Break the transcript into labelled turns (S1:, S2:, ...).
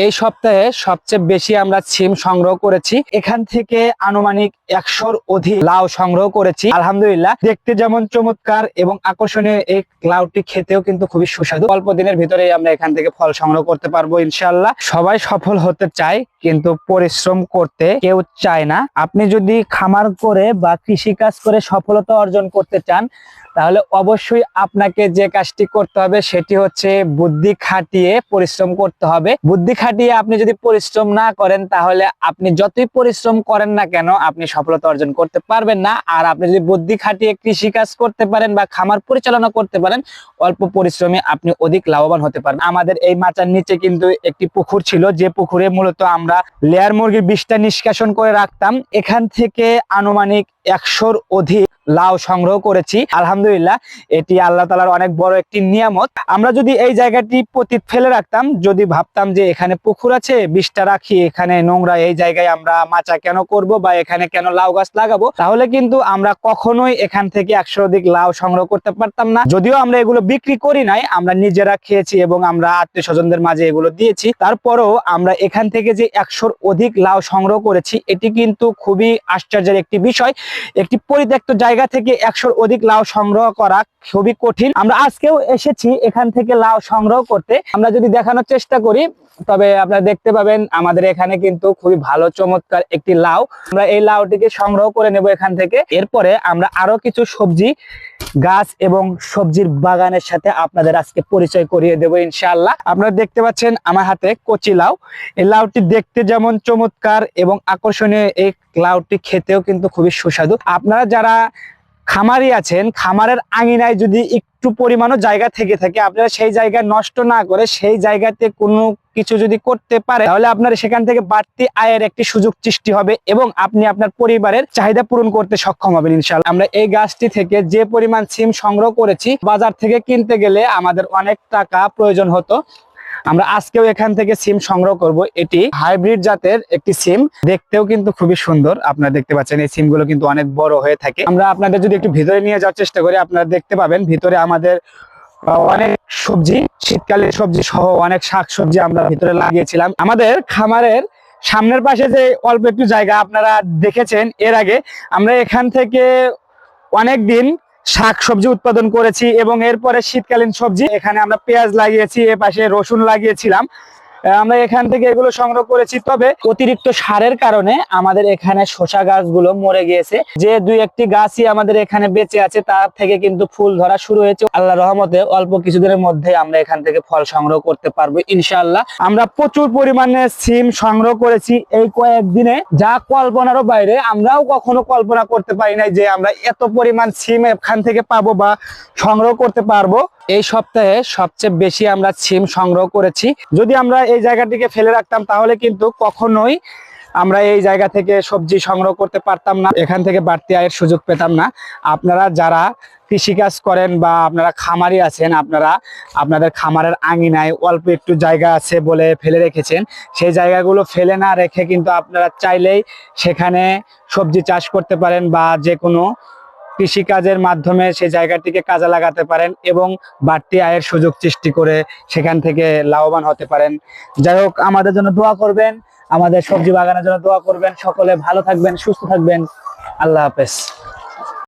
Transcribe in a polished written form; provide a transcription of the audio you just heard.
S1: এই সপ্তাহে সবচেয়ে বেশি আমরা সিম সংগ্রহ করেছি। এখান থেকে আনুমানিক 100-র অধিক লাউ সংগ্রহ করেছি। আলহামদুলিল্লাহ, দেখতে যেমন চমৎকার এবং আকর্ষণীয়, এই লাউটি খেতেও কিন্তু খুবই সুস্বাদু। অল্প দিনের ভিতরেই আমরা এখান থেকে ফল সংগ্রহ করতে পারবো ইনশাআল্লাহ। সবাই সফল হতে চায় কিন্তু পরিশ্রম করতে কেউ চায় না। আপনি যদি খামার করে বা কৃষি কাজ করে সফলতা অর্জন করতে চান, তাহলে অবশ্যই আপনাকে যে কাজটি করতে হবে সেটি হচ্ছে বুদ্ধি খাটিয়ে পরিশ্রম করতে হবে। বুদ্ধি খাটিয়ে আপনি যদি পরিশ্রম না করেন, তাহলে আপনি যতই পরিশ্রম করেন না কেন আপনি সফলতা অর্জন করতে পারবেন না। আর আপনি যদি বুদ্ধি খাটিয়ে কৃষি কাজ করতে পারেন বা খামার পরিচালনা করতে পারেন, অল্প পরিশ্রমে আপনি অধিক লাভবান হতে পারেন। আমাদের এই মাচার নিচে কিন্তু একটি পুকুর ছিল, যে পুকুরে মূলত আমরা লেয়ার মুরগির বিষটা নিষ্কাশন করে রাখতাম। এখান থেকে আনুমানিক 100-র অধিক লাউ সংগ্রহ করেছি। আলহামদুলিল্লাহ, এটি আল্লাহ তাআলার অনেক বড় একটি নিয়ামত। আমরা যদি এই জায়গাটি পতিত ফেলে রাখতাম, যদি ভাবতাম যে এখানে পুকুর আছে, বিষটা রাখি এখানে নোংরা, এই জায়গায় আমরা মাচা কেন করব বা এখানে কেন লাউ গাছ লাগাবো, তাহলে কিন্তু আমরা কখনোই এখান থেকে 100-র অধিক লাউ সংগ্রহ করতে পারতাম না। যদিও আমরা এগুলো বিক্রি করি নাই, আমরা নিজেরা খেয়েছি এবং আমরা আত্মীয় স্বজনদের মাঝে এগুলো দিয়েছি। তারপরেও আমরা এখান থেকে যে 100-র অধিক লাউ সংগ্রহ করেছি, এটি কিন্তু খুবই আশ্চর্যের একটি বিষয়। একটি পরিত্যক্ত জায়গা থেকে 100-র অধিক লাউ সংগ্রহ করা খুবই কঠিন। আমরা আজকেও এসেছি এখান থেকে লাউ সংগ্রহ করতে। আমরা যদি দেখানোর চেষ্টা করি, তবে আপনারা দেখতে পাবেন আমাদের এখানে কিন্তু খুবই ভালো চমৎকার একটি লাউ। আমরা এই লাউটিকে সংগ্রহ করে নেব এখান থেকে। এরপরে আমরা আরো কিছু সবজি গাছ এবং সবজির বাগানের সাথে আপনাদের আজকে পরিচয় করিয়ে দেব ইনশাআল্লাহ। আপনারা দেখতে পাচ্ছেন আমার হাতে কচি লাউ। এই লাউটি দেখতে যেমন চমৎকার এবং আকর্ষণীয়, এই লাউটি খেতেও কিন্তু খুবই সুস্বাদু। আপনারা যারা খামারি আছেন, খামারের আঙিনায় যদি একটু পরিমাণও জায়গা থেকে থাকে, আপনারা সেই জায়গা নষ্ট না করে সেই জায়গাতে কোনো কিছু যদি করতে পারে, তাহলে আপনার সেখান থেকে বাড়তি আয়ের একটি সুযোগ সৃষ্টি হবে এবং আপনি আপনার পরিবারের চাহিদা পূরণ করতে সক্ষম হবেন ইনশাআল্লাহ। আমরা এই গাছটি থেকে যে পরিমাণ সিম সংগ্রহ করেছি, বাজার থেকে কিনতে গেলে আমাদের অনেক টাকা প্রয়োজন হতো। আমরা আজকেও এখান থেকে সিম সংগ্রহ করব। এটি হাইব্রিড জাতের একটি সিম, দেখতেও কিন্তু খুবই সুন্দর। আপনারা দেখতে পাচ্ছেন এই সিমগুলো কিন্তু অনেক বড় হয়ে থাকে। আমরা আপনাদের যদি একটু ভিতরে নিয়ে যাওয়ার চেষ্টা করি, আপনারা দেখতে পাবেন ভিতরে আমাদের অনেক সবজি, শীতকালীন সবজি সহ অনেক শাক সবজি আমরা ভিতরে লাগিয়েছিলাম। আমাদের খামারের সামনের পাশে যে অল্প একটু জায়গা আপনারা দেখেছেন এর আগে, আমরা এখান থেকে অনেক দিন শাক সবজি উৎপাদন করেছি এবং এরপরে শীতকালীন সবজি এখানে আমরা পেঁয়াজ লাগিয়েছি, এ পাশে রসুন লাগিয়েছিলাম। আমরা এখান থেকে এগুলো সংগ্রহ করেছি। তবে অতিরিক্ত সারের কারণে আমাদের এখানে শসা গাছগুলো মরে গিয়েছে। যে দুই একটি গাছই আমাদের এখানে বেঁচে আছে, তার থেকে কিন্তু ফুল ধরা শুরু হয়েছে। আল্লাহর রহমতে অল্প কিছুদিনের মধ্যে আমরা এখান থেকে ফল সংগ্রহ করতে পারবো ইনশাআল্লাহ। আমরা প্রচুর পরিমাণে সিম সংগ্রহ করেছি এই কয়েকদিনে, যা কল্পনারও বাইরে। আমরাও কখনো কল্পনা করতে পারি নাই যে আমরা এত পরিমাণ সিম এখান থেকে পাবো বা সংগ্রহ করতে পারবো। এই সপ্তাহে সবচেয়ে বেশি আমরা সিম সংগ্রহ করেছি। যদি আমরা এই জায়গাটিকে ফেলে রাখতাম, তাহলে কিন্তু কখনোই আমরা এই জায়গা থেকে সবজি সংগ্রহ করতে পারতাম না, এখান থেকে বাড়তি আয়ের সুযোগ পেতাম না। আপনারা যারা কৃষিকাজ করেন বা আপনারা খামারি আছেন, আপনারা আপনাদের খামারের আঙিনায় অল্প একটু জায়গা আছে বলে ফেলে রেখেছেন, সেই জায়গাগুলো ফেলে না রেখে কিন্তু আপনারা চাইলেই সেখানে সবজি চাষ করতে পারেন বা যে কোনো কৃষিকাজের মাধ্যমে সেই জায়গাটিকে কাজে লাগাতে পারেন এবং বাড়তি আয়ের সুযোগ সৃষ্টি করে সেখান থেকে লাভবান হতে পারেন। যাই হোক, আমাদের জন্য দোয়া করবেন, আমাদের সবজি বাগানের জন্য দোয়া করবেন। সকলে ভালো থাকবেন, সুস্থ থাকবেন। আল্লাহ হাফেজ।